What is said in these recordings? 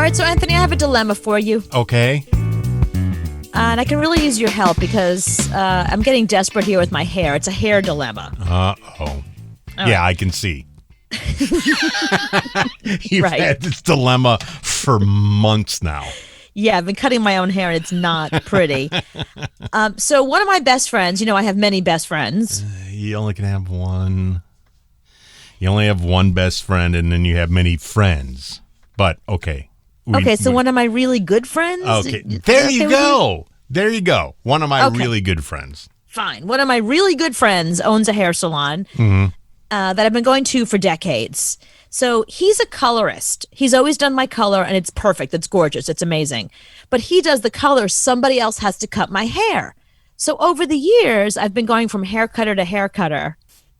right, so Anthony, I have a dilemma for you. Okay. And I can really use your help because I'm getting desperate here with my hair. It's a hair dilemma. Uh-oh. Yeah, I can see. You've Right. had this dilemma for months now. Yeah, I've been cutting my own hair and it's not pretty. So one of my best friends, I have many best friends. You only can have one. You only have one best friend, and then you have many friends. But, okay. So one of my really good friends? Okay, there you go. There you go. One of my really good friends. Fine. One of my really good friends owns a hair salon that I've been going to for decades. So he's a colorist. He's always done my color, and it's perfect. It's gorgeous. It's amazing. But he does the color. Somebody else has to cut my hair. So over the years, I've been going from hair cutter to hair cutter,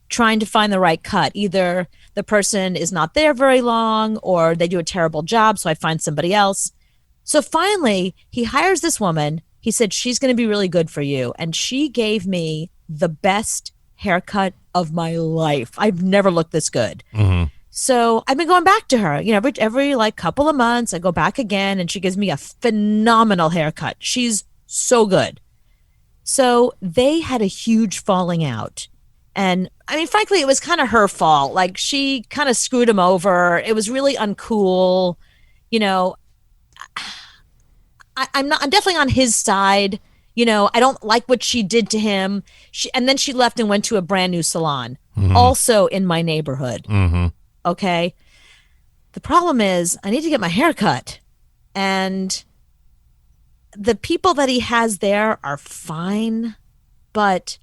trying to find the right cut. Either the person is not there very long or they do a terrible job, so I find somebody else. So finally, he hires this woman. He said, she's going to be really good for you. And she gave me the best haircut of my life. I've never looked this good. So I've been going back to her, every like couple of months, I go back again and she gives me a phenomenal haircut. She's so good. So they had a huge falling out. And I mean, frankly, it was kind of her fault. Like she kind of screwed him over. It was really uncool. I'm definitely on his side. I don't like what she did to him. And then she left and went to a brand new salon, also in my neighborhood. Okay. The problem is I need to get my hair cut. And the people that he has there are fine, but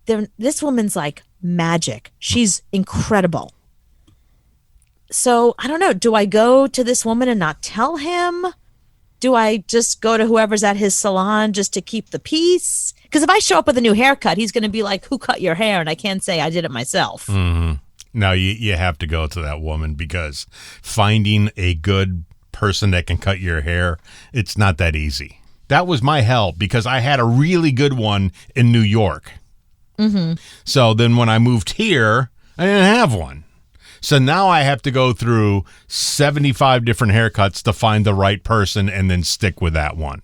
this woman's like magic. She's incredible. So I don't know. Do I go to this woman and not tell him? Do I just go to whoever's at his salon just to keep the peace? Because if I show up with a new haircut, he's going to be like, who cut your hair? And I can't say I did it myself. No, you have to go to that woman because finding a good person that can cut your hair, it's not that easy. That was my help because I had a really good one in New York. So then when I moved here, I didn't have one. So now I have to go through 75 different haircuts to find the right person and then stick with that one.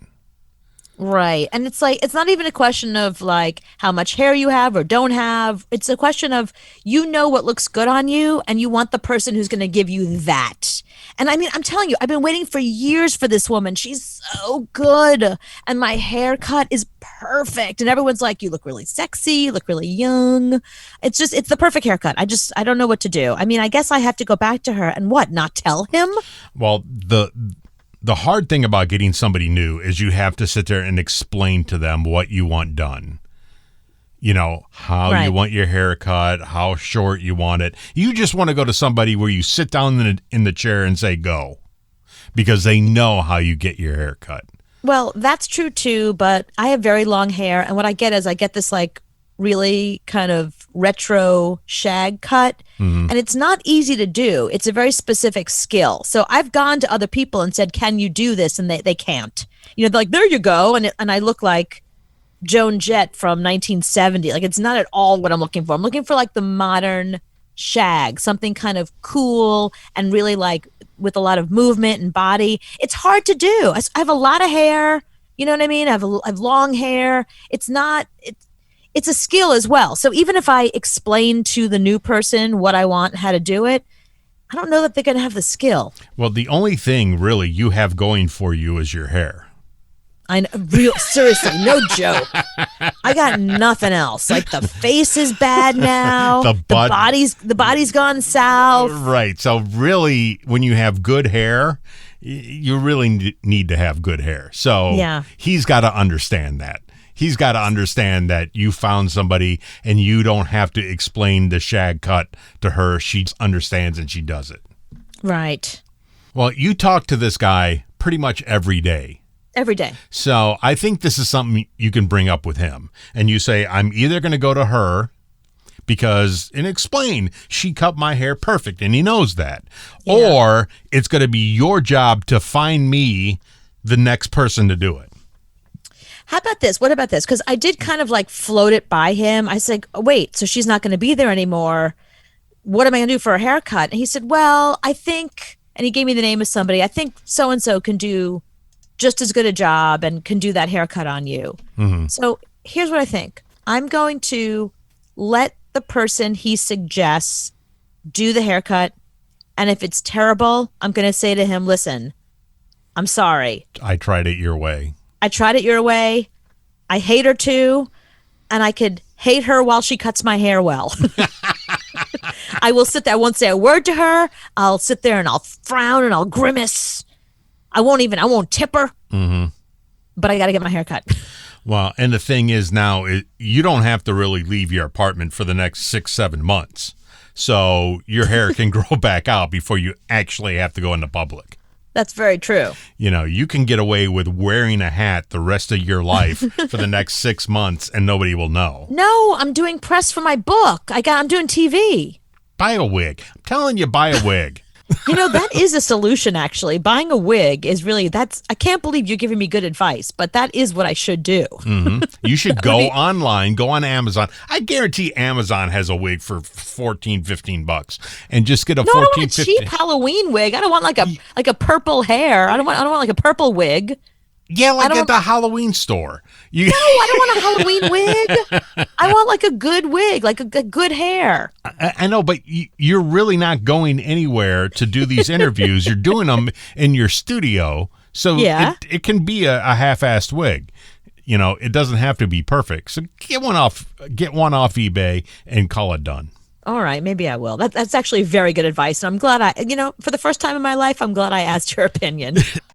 Right. And it's like, it's not even a question of like how much hair you have or don't have. It's a question of, what looks good on you and you want the person who's going to give you that. And I mean, I'm telling you, I've been waiting for years for this woman. She's so good. And my haircut is perfect. And everyone's like, you look really sexy, you look really young. It's the perfect haircut. I don't know what to do. I mean, I guess I have to go back to her and not tell him? Well, the hard thing about getting somebody new is you have to sit there and explain to them what you want done. How you want your hair cut, how short you want it. You just want to go to somebody where you sit down in the chair and say, go, because they know how you get your hair cut. Well, that's true too, but I have very long hair. And what I get is I get this like really kind of retro shag cut. And it's not easy to do. It's a very specific skill. So I've gone to other people and said, can you do this? And they can't. They're like, there you go. And I look like Joan Jett from 1970. Like, it's not at all what I'm looking for. I'm looking for like the modern shag, something kind of cool and really like with a lot of movement and body. It's hard to do. I have a lot of hair. You know what I mean? I have long hair. It's a skill as well. So even if I explain to the new person what I want, how to do it, I don't know that they're going to have the skill. Well, the only thing really you have going for you is your hair. Seriously, no joke. I got nothing else. Like the face is bad now. The body's gone south. Right. So really, when you have good hair, you really need to have good hair. So he's got to understand that. He's got to understand that you found somebody and you don't have to explain the shag cut to her. She understands and she does it. Right. Well, you talk to this guy pretty much every day. Every day. So I think this is something you can bring up with him. And you say, I'm either going to go to her and explain, she cut my hair perfect and he knows that. Yeah. Or it's going to be your job to find me the next person to do it. How about this? What about this? Because I did kind of like float it by him. I said, oh, wait, so she's not going to be there anymore. What am I going to do for a haircut? And he said, well, I think and he gave me the name of somebody. I think so and so can do just as good a job and can do that haircut on you. So here's what I think. I'm going to let the person he suggests do the haircut. And if it's terrible, I'm going to say to him, listen, I'm sorry. I tried it your way. I tried it your way. I hate her too. And I could hate her while she cuts my hair well. I will sit there. I won't say a word to her. I'll sit there and I'll frown and I'll grimace. I won't tip her. But I got to get my hair cut. Well, and the thing is now, you don't have to really leave your apartment for the next 6-7 months. So your hair can grow back out before you actually have to go into public. That's very true. You know, you can get away with wearing a hat the rest of your life for the next 6 months and nobody will know. No, I'm doing press for my book. I'm doing TV. Buy a wig. I'm telling you, buy a wig. You know, that is a solution, actually. Buying a wig is really, I can't believe you're giving me good advice, but that is what I should do. You should go online, go on Amazon. I guarantee Amazon has a wig for $14-15 and just get a No, I don't 14 want a 15 cheap Halloween wig. I don't want like a purple hair. I don't want like a purple wig. Yeah, like at the Halloween store. No, I don't want a Halloween wig. I want like a good wig, like a good hair. I know, but you're really not going anywhere to do these interviews. You're doing them in your studio, so it can be a half-assed wig. You know, it doesn't have to be perfect. So get one off eBay and call it done. All right, maybe I will. That's actually very good advice. And I'm glad for the first time in my life, I'm glad I asked your opinion.